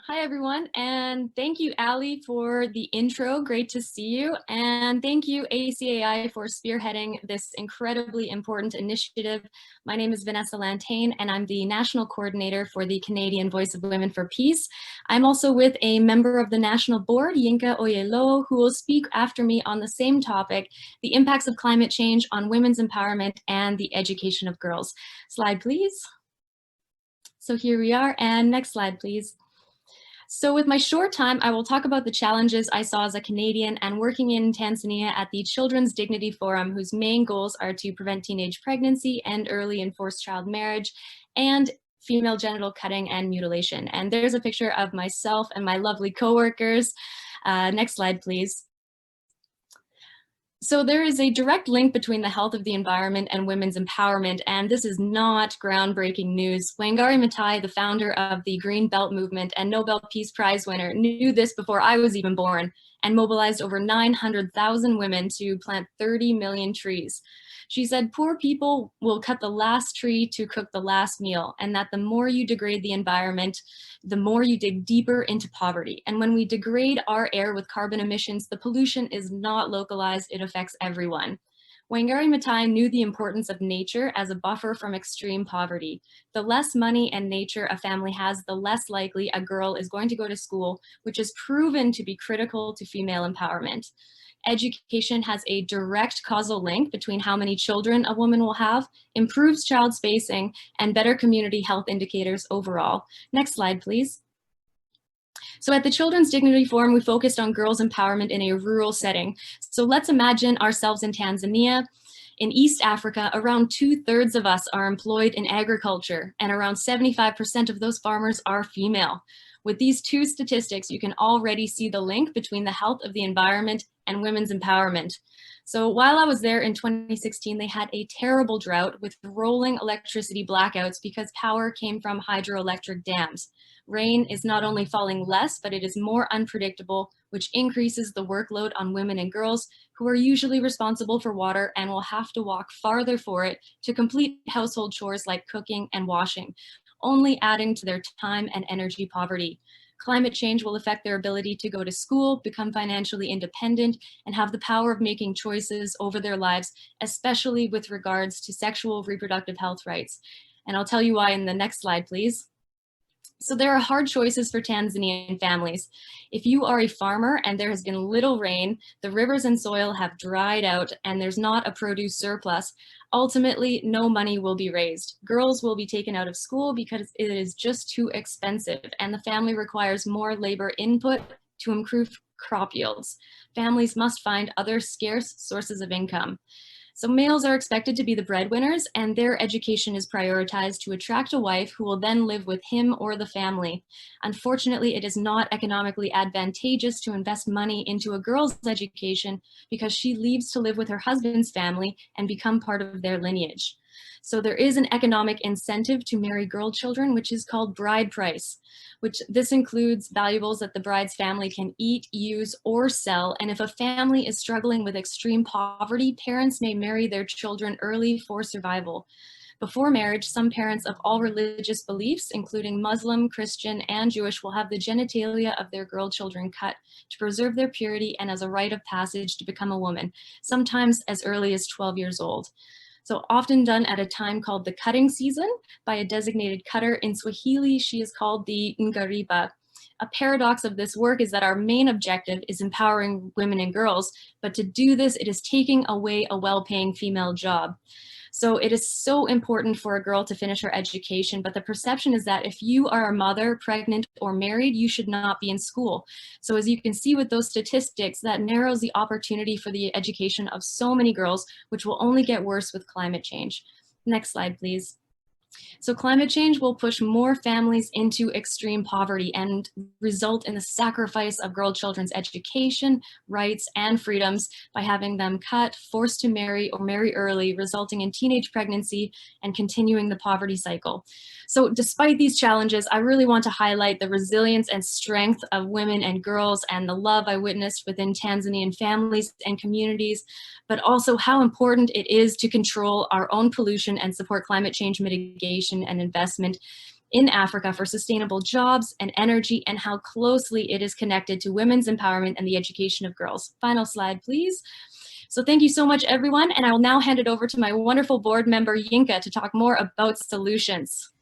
Hi, everyone, and thank you, Ali, for the intro. Great to see you. And thank you, ACAI, for spearheading this incredibly important initiative. My name is Vanessa Lanteigne, and I'm the National Coordinator for the Canadian Voice of Women for Peace. I'm also with a member of the National Board, Yinka Oyelo, who will speak after me on the same topic, the impacts of climate change on women's empowerment and the education of girls. Slide, please. So here we are, and next slide, please. So with my short time, I will talk about the challenges I saw as a Canadian and working in Tanzania at the Children's Dignity Forum, whose main goals are to prevent teenage pregnancy and early and forced child marriage, and female genital cutting and mutilation. And there's a picture of myself and my lovely coworkers. Next slide, please. So there is a direct link between the health of the environment and women's empowerment, and this is not groundbreaking news. Wangari Maathai, the founder of the Green Belt movement and Nobel Peace Prize winner, knew this before I was even born and mobilized over 900,000 women to plant 30 million trees. She said, poor people will cut the last tree to cook the last meal, and that the more you degrade the environment, the more you dig deeper into poverty. And when we degrade our air with carbon emissions, the pollution is not localized, it affects everyone. Wangari Maathai knew the importance of nature as a buffer from extreme poverty. The less money and nature a family has, the less likely a girl is going to go to school, which is proven to be critical to female empowerment. Education has a direct causal link between how many children a woman will have, improves child spacing, and better community health indicators overall. Next slide, please. So at the Children's Dignity Forum, we focused on girls' empowerment in a rural setting. So let's imagine ourselves in Tanzania. In East Africa, around 2/3 of us are employed in agriculture, and around 75% of those farmers are female. With these two statistics, you can already see the link between the health of the environment and women's empowerment. So while I was there in 2016, they had a terrible drought with rolling electricity blackouts because power came from hydroelectric dams. Rain is not only falling less, but it is more unpredictable, which increases the workload on women and girls who are usually responsible for water and will have to walk farther for it to complete household chores like cooking and washing, only adding to their time and energy poverty. Climate change will affect their ability to go to school, become financially independent, and have the power of making choices over their lives, especially with regards to sexual reproductive health rights. And I'll tell you why in the next slide, please. So there are hard choices for Tanzanian families. If you are a farmer and there has been little rain, the rivers and soil have dried out, and there's not a produce surplus, ultimately no money will be raised. Girls will be taken out of school because it is just too expensive, and the family requires more labor input to improve crop yields. Families must find other scarce sources of income. So males are expected to be the breadwinners, and their education is prioritized to attract a wife who will then live with him or the family. Unfortunately, it is not economically advantageous to invest money into a girl's education because she leaves to live with her husband's family and become part of their lineage. So there is an economic incentive to marry girl children, which is called bride price, which this includes valuables that the bride's family can eat, use, or sell. And if a family is struggling with extreme poverty, parents may marry their children early for survival. Before marriage, some parents of all religious beliefs, including Muslim, Christian, and Jewish, will have the genitalia of their girl children cut to preserve their purity and as a rite of passage to become a woman, sometimes as early as 12 years old. So often done at a time called the cutting season by a designated cutter. In Swahili, she is called the ngariba. A paradox of this work is that our main objective is empowering women and girls, but to do this, it is taking away a well-paying female job. So it is so important for a girl to finish her education, but the perception is that if you are a mother, pregnant, or married, you should not be in school. So as you can see with those statistics, that narrows the opportunity for the education of so many girls, which will only get worse with climate change. Next slide, please. So climate change will push more families into extreme poverty and result in the sacrifice of girl children's education, rights, and freedoms by having them cut, forced to marry or marry early, resulting in teenage pregnancy and continuing the poverty cycle. So despite these challenges, I really want to highlight the resilience and strength of women and girls and the love I witnessed within Tanzanian families and communities, but also how important it is to control our own pollution and support climate change mitigation and investment in Africa for sustainable jobs and energy, and how closely it is connected to women's empowerment and the education of girls. Final slide, please. So thank you so much, everyone. And I will now hand it over to my wonderful board member, Yinka, to talk more about solutions.